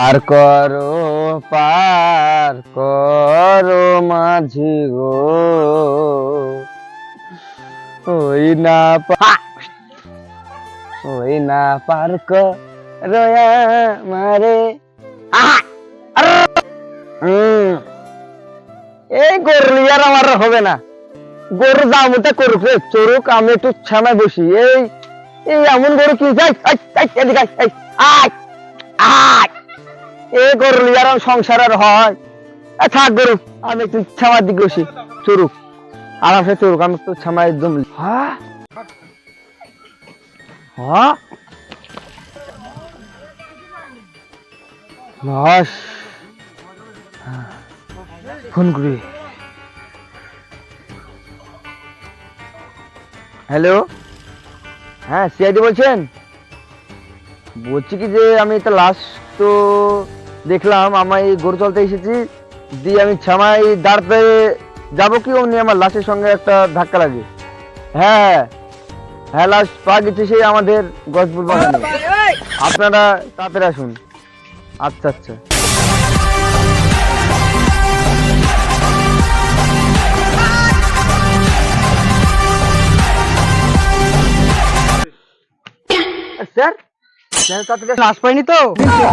পার করো মাঝি গো, ওই না পার করো আমারে। এই গরু আর আমার হবে না, গরু জামুটা করুক রে, চড়ুক, আমি একটু ছানায় বসি। এই এমন গরু কি যাই, এই গরু আর সংসার আর হয়? থাক গরু, আমি একটু ছামার দিকে বসি, চড়ুক আরামসে চড়ুক, আমি একটু ছামায় একদম। ফোন করি। হ্যালো, হ্যাঁ সিআইডি বলছেন? বলছি কি যে আমি তো লাস্ট তো দেখলাম, আমার এই গরু চলতে এসেছি, দিয়ে আমি ছামাই দাঁড়াতে যাবো কি অমনি আমার লাশের সঙ্গে একটা ধাক্কা লাগে। হ্যাঁ হ্যাঁ, লাশ পাওয়া গেছে সেই আমাদের গজপুর বাগানে। আপনারা তাড়াতাড়ি আসুন। আচ্ছা আচ্ছা। স্যার লাশ পাইনি তো,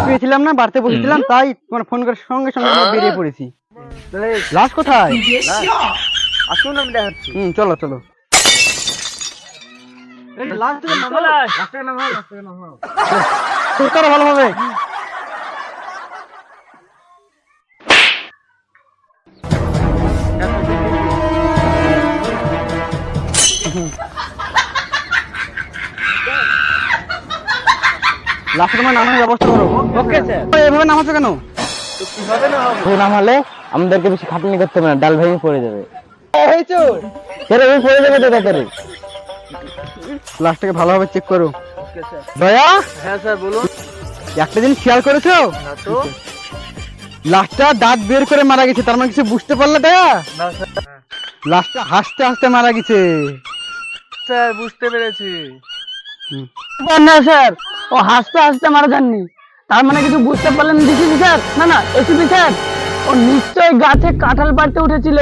পেয়েছিলাম না, বাড়তে বসেছিলাম, তাই তোমার ফোন করে সঙ্গে সঙ্গে আমরা বেরিয়ে পড়েছি। লাশ কোথায়? আসুন, আমি দেখাচ্ছি। চলো চলো। ভালো হবে। লাশের তোমার নামানোর ব্যবস্থা করো। Okay sir. এভাবে নামাচ্ছ কেন? নামালে আমাদেরকে বেশি খাটনি করতে হবে না, ডাল ভেঙে পড়ে যাবে। লাশটাকে ভালোভাবে চেক করো। দয়া। হ্যাঁ স্যার বলুন। একটা জিনিস খেয়াল করেছো? লাশটা দাঁত বের করে মারা গেছে, তার মানে কিছু বুঝতে পারলে দয়া? লাশটা হাসতে হাসতে মারা গেছে। স্যার বুঝতে পেরেছি। না স্যার, ও হাসতে হাসতে মারা যাননি, তার মানে কিছু বুঝতে পারলেন? ডিসিপি স্যার, না না এসিপি স্যার, ও নিশ্চয়ই গাছে কাঁঠাল পাড়তে উঠেছিল।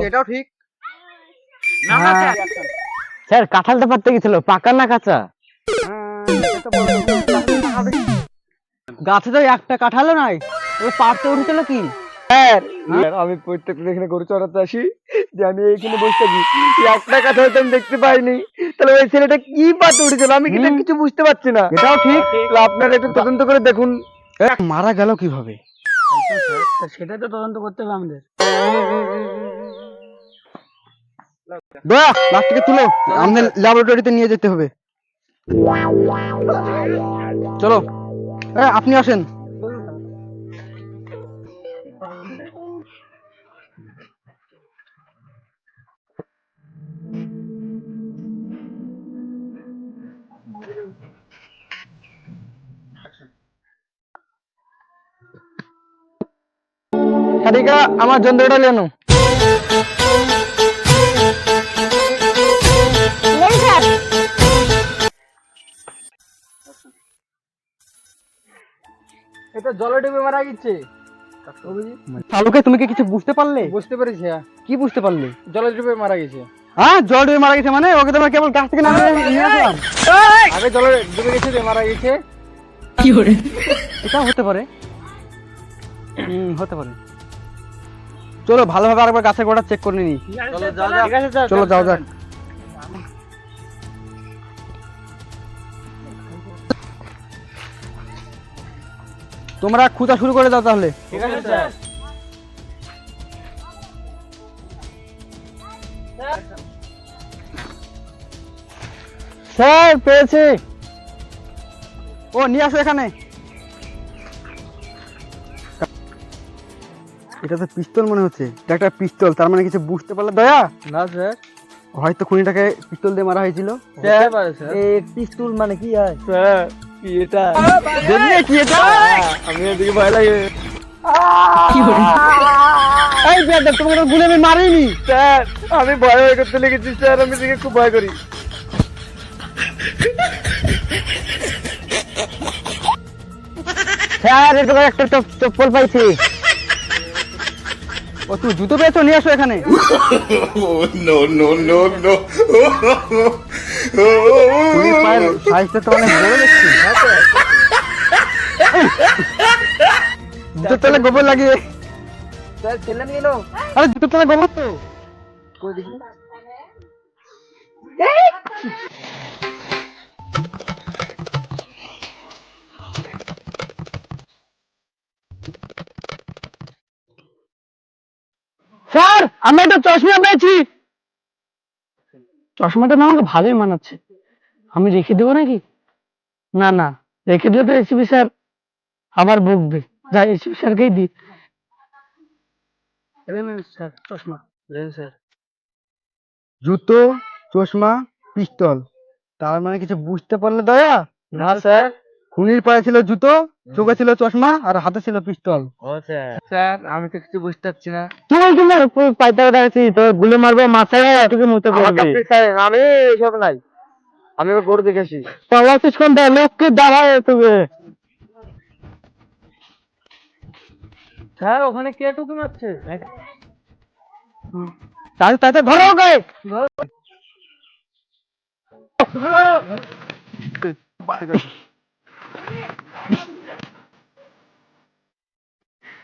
এটাও ঠিক। স্যার কাঁঠালটা পাড়তে গেছিল, পাকা না কাঁচা? গাছে তো একটা কাঁঠালও নাই, ও পাড়তে উঠেছিল কি? স্যার আমি প্রত্যেকটা এখানে গরু চড়াতে আসি, যে আমি এখানে বসে থাকি, একটা কথা হয়তো আমি দেখতে পাইনি, তাহলে ওই ছেলেটা কি পাতে উঠেছিল আমি কিন্তু কিছু বুঝতে পারছি না। এটাও ঠিক। আপনারা একটু তদন্ত করে দেখুন। মারা গেল কিভাবে? সেটা তো তদন্ত করতে হবে আমাদের। দয়া, লাশটাকে তুলো, আমাদের ল্যাবরেটরিতে নিয়ে যেতে হবে। চলো, আপনি আসেন। সারিকা আমার যন্ত্রটা লেনো। এটা জলে ডুবে মারা গেছে। শালুকে, তুমি কি কিছু বুঝতে পারলে? বুঝতে পেরেছি। কি বুঝতে পারলে? জলে ডুবে মারা গেছে। হ্যাঁ, জল ডুবে মারা গেছে মানে? ওকে তোমরা কেবল গাছ থেকে নামিয়ে নিয়ে আসলাম? আগে জলে ডুবে গেছে, মারা গেছে। কি করে? এটা হতে পারে, হতে পারে। চলো ভালোভাবে আরেকবার গাছের গোড়া চেক করে নি। চলো যাও যাক। তোমরা খুঁজা শুরু করে দাও তাহলে। ঠিক আছে স্যার। স্যার পেয়েছি। ও নিয়ে আসো এখানে। এটা তো পিস্তল মনে হচ্ছে। এটা একটা পিস্তল, তার মানে কিছু বুঝতে পারলে দয়া? না স্যার, হয়তো খুনিটাকে পিস্তল দিয়ে মারা হয়েছিল। এই পিস্তল মানে কি হয় স্যার? কি এটা? দেখলে কি এটা? আমি এদিকে ভয় লাগে। এই বেটা, তোমাকে তো গুলি আমি মারিনি। স্যার আমি ভয় করতে লেগেছি স্যার, আমি দিকে খুব ভয় করি। স্যার এটা একটা চপ্পল পাইছি। ও তুই জুতো পেয়েছো, নিয়ে আসো এখানে। Oh, no, no, no, no. খুনির পায়ের সাইজটা তো অনেক বড় দেখছি। জুতোর তলায় গোবর লাগিয়ে স্যার ছেলে নিয়ে এলো। আরে জুতোর তলায় গোবর তো। কই দেখি। স্যার আমি একটা চশমা পেয়েছি। চশমাটা না আমাকে ভালোই মানাচ্ছে, আমি রেখে দেবো নাকি? না না, রেখে দিলে তো এসিপি স্যার আবার বকবে। যাই এসিপি স্যারকেই দিই। স্যার চশমা। স্যার জুতো, চশমা, পিস্তল, তার মানে কিছু বুঝতে পারলে দয়া? না স্যার। খুনির পায়ে ছিল জুতো, চোখে ছিল চশমা, আর হাতে ছিল পিস্তল। ও স্যার। স্যার আমি তো কিছু বুঝতে পারছি না। তুই বলছি না পাইতে দেখাচ্ছি, তোর গুলি মারবো মাথায়, তোকে মতে পড়বে। আমি এসব নাই, আমি ওর গরু দেখেছি। পালাচ্ছিস কোনটা? লোককে দাঁড়ায় তোকে। স্যার ওখানে কে টুকি মারছে? তাই তাই ধরো ওকে।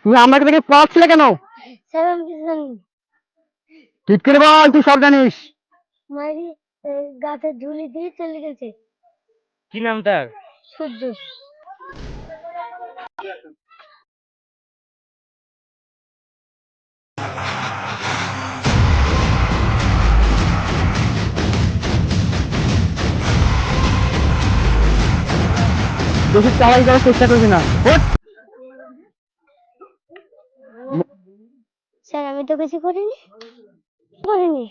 তুমি আমাকে দেখে পাচ্ছিলে কেন? স্যার আমি কিছু জানি না। ঠিক করে বল, তুই সব জানিস। মারি গাছে ঝুলি দিয়ে চলে গেছে। কি নাম তার? সূর্য। বেশি চালাই করার চেষ্টা করবি না। ওঠ। স্যার আমি তো কিছু করিনি, করিনি।